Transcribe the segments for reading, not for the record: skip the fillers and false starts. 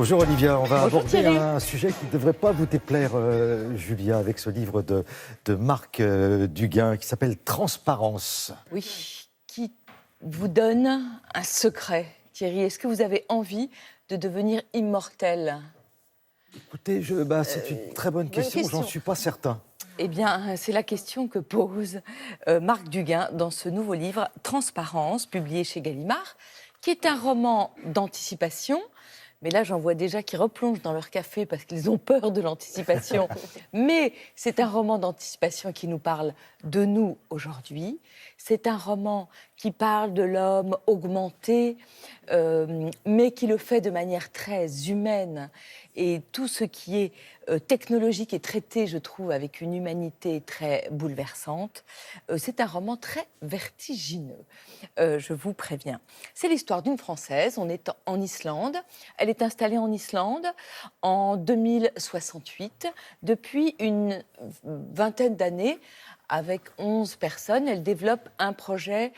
Bonjour Olivia, on va Bonjour aborder Thierry. un sujet qui ne devrait pas vous déplaire, Julia, avec ce livre de Marc Duguin qui s'appelle Transparence. Oui, qui vous donne un secret. Thierry, est-ce que vous avez envie de devenir immortel? Écoutez, c'est une très bonne question, j'en suis pas certain. Eh bien, c'est la question que pose Marc Duguin dans ce nouveau livre Transparence, publié chez Gallimard, qui est un roman d'anticipation. Mais là, j'en vois déjà qui replongent dans leur café parce qu'ils ont peur de l'anticipation. Mais c'est un roman d'anticipation qui nous parle de nous aujourd'hui. C'est un roman qui parle de l'homme augmenté, mais qui le fait de manière très humaine. Et tout ce qui est technologique est traité, je trouve, avec une humanité très bouleversante. C'est un roman très vertigineux, je vous préviens. C'est l'histoire d'une Française, on est en Islande. Elle est installée en Islande en 2068. Depuis une vingtaine d'années, avec 11 personnes, elle développe un projet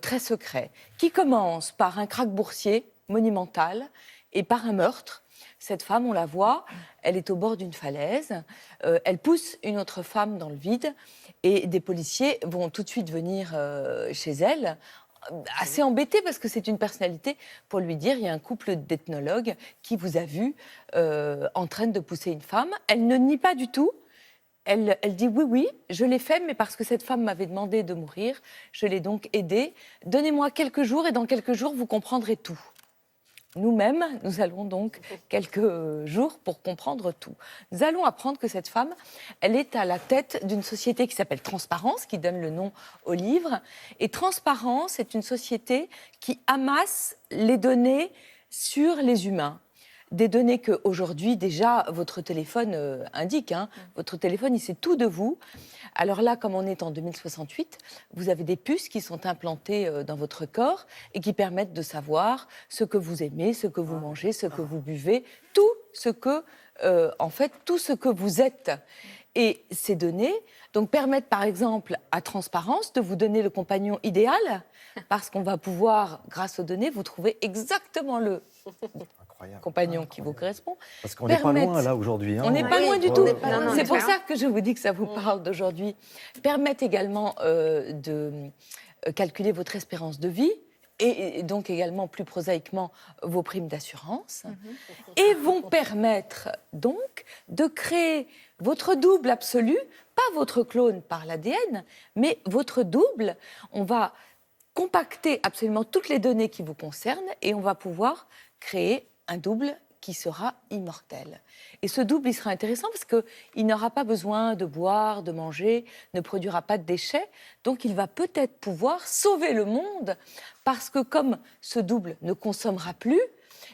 très secret qui commence par un krach boursier monumental et par un meurtre. Cette femme, on la voit, elle est au bord d'une falaise, elle pousse une autre femme dans le vide et des policiers vont tout de suite venir chez elle, assez embêtés parce que c'est une personnalité, pour lui dire il y a un couple d'ethnologues qui vous a vu en train de pousser une femme. Elle ne nie pas du tout. Elle dit oui, je l'ai fait, mais parce que cette femme m'avait demandé de mourir, je l'ai donc aidée. Donnez-moi quelques jours et dans quelques jours, vous comprendrez tout. Nous-mêmes, nous allons donc quelques jours pour comprendre tout. Nous allons apprendre que cette femme, elle est à la tête d'une société qui s'appelle Transparence, qui donne le nom au livre. Et Transparence est une société qui amasse les données sur les humains. Des données qu'aujourd'hui, déjà, votre téléphone indique. Votre téléphone, il sait tout de vous. Alors là, comme on est en 2068, vous avez des puces qui sont implantées dans votre corps et qui permettent de savoir ce que vous aimez, ce que vous mangez, ce que vous buvez, tout ce que vous êtes. Et ces données donc, permettent, par exemple, à Transparence de vous donner le compagnon idéal, parce qu'on va pouvoir, grâce aux données, vous trouver exactement le compagnon qui vous correspond. Parce qu'on n'est pas loin, là, aujourd'hui. On n'est pas loin du tout. Non, C'est pour ça que je vous dis que ça vous parle d'aujourd'hui. Permettent également de calculer votre espérance de vie et donc également, plus prosaïquement, vos primes d'assurance. Et vont permettre donc de créer votre double absolu, pas votre clone par l'ADN, mais votre double. On va compacter absolument toutes les données qui vous concernent et on va pouvoir créer un double qui sera immortel. Et ce double, il sera intéressant parce qu'il n'aura pas besoin de boire, de manger, ne produira pas de déchets. Donc, il va peut-être pouvoir sauver le monde parce que comme ce double ne consommera plus,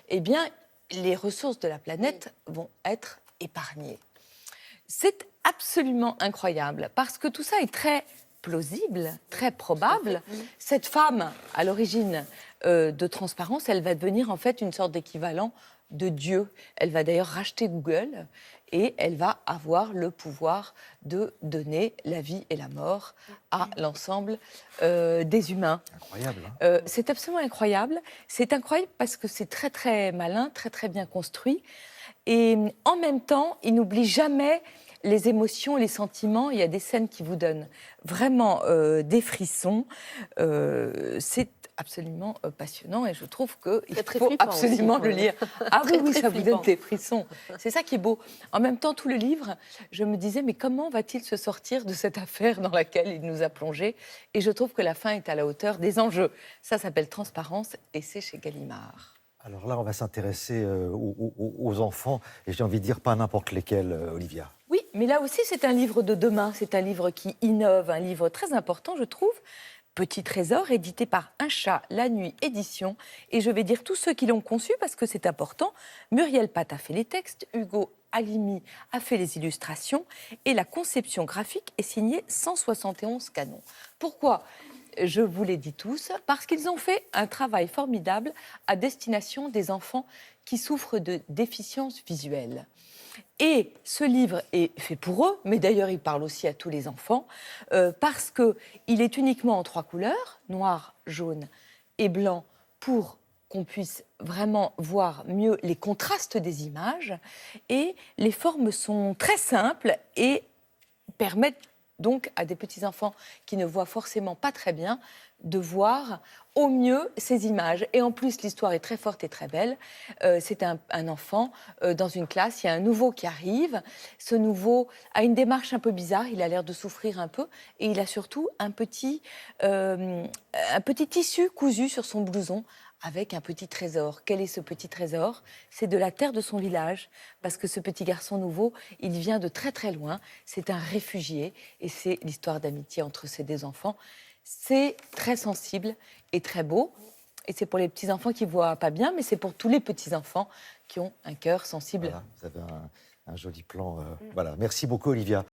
eh bien, les ressources de la planète vont être épargnées. C'est absolument incroyable parce que tout ça est très plausible, très probable. Cette femme, à l'origine de Transparence, elle va devenir en fait une sorte d'équivalent de Dieu. Elle va d'ailleurs racheter Google et elle va avoir le pouvoir de donner la vie et la mort à l'ensemble des humains. Incroyable. C'est absolument incroyable. C'est incroyable parce que c'est très très malin, très très bien construit. Et en même temps, il n'oublie jamais les émotions, les sentiments. Il y a des scènes qui vous donnent vraiment des frissons. C'est absolument passionnant et je trouve qu'il faut absolument le lire. Ah oui, ça vous donne des frissons. C'est ça qui est beau. En même temps, tout le livre, je me disais, mais comment va-t-il se sortir de cette affaire dans laquelle il nous a plongés? Et je trouve que la fin est à la hauteur des enjeux. Ça s'appelle Transparence et c'est chez Gallimard. Alors là, on va s'intéresser aux enfants, et j'ai envie de dire pas n'importe lesquels, Olivia. Oui, mais là aussi, c'est un livre de demain. C'est un livre qui innove, un livre très important, je trouve. Petit Trésor, édité par Un Chat, La Nuit, édition. Et je vais dire tous ceux qui l'ont conçu parce que c'est important. Muriel Pat a fait les textes, Hugo Halimi a fait les illustrations et la conception graphique est signée 171 Canons. Pourquoi ? Je vous l'ai dit tous, parce qu'ils ont fait un travail formidable à destination des enfants qui souffrent de déficience visuelle. Et ce livre est fait pour eux, mais d'ailleurs il parle aussi à tous les enfants, parce qu'il est uniquement en 3 couleurs, noir, jaune et blanc, pour qu'on puisse vraiment voir mieux les contrastes des images. Et les formes sont très simples et permettent donc à des petits-enfants qui ne voient forcément pas très bien de voir au mieux ces images. Et en plus, l'histoire est très forte et très belle. C'est un enfant dans une classe, il y a un nouveau qui arrive. Ce nouveau a une démarche un peu bizarre, il a l'air de souffrir un peu et il a surtout un petit tissu cousu sur son blouson avec un petit trésor. Quel est ce petit trésor? C'est de la terre de son village, parce que ce petit garçon nouveau, il vient de très très loin, c'est un réfugié, et c'est l'histoire d'amitié entre ces deux enfants. C'est très sensible et très beau, et c'est pour les petits-enfants qui ne voient pas bien, mais c'est pour tous les petits-enfants qui ont un cœur sensible. Voilà, vous avez un joli plan. Voilà. Merci beaucoup, Olivia.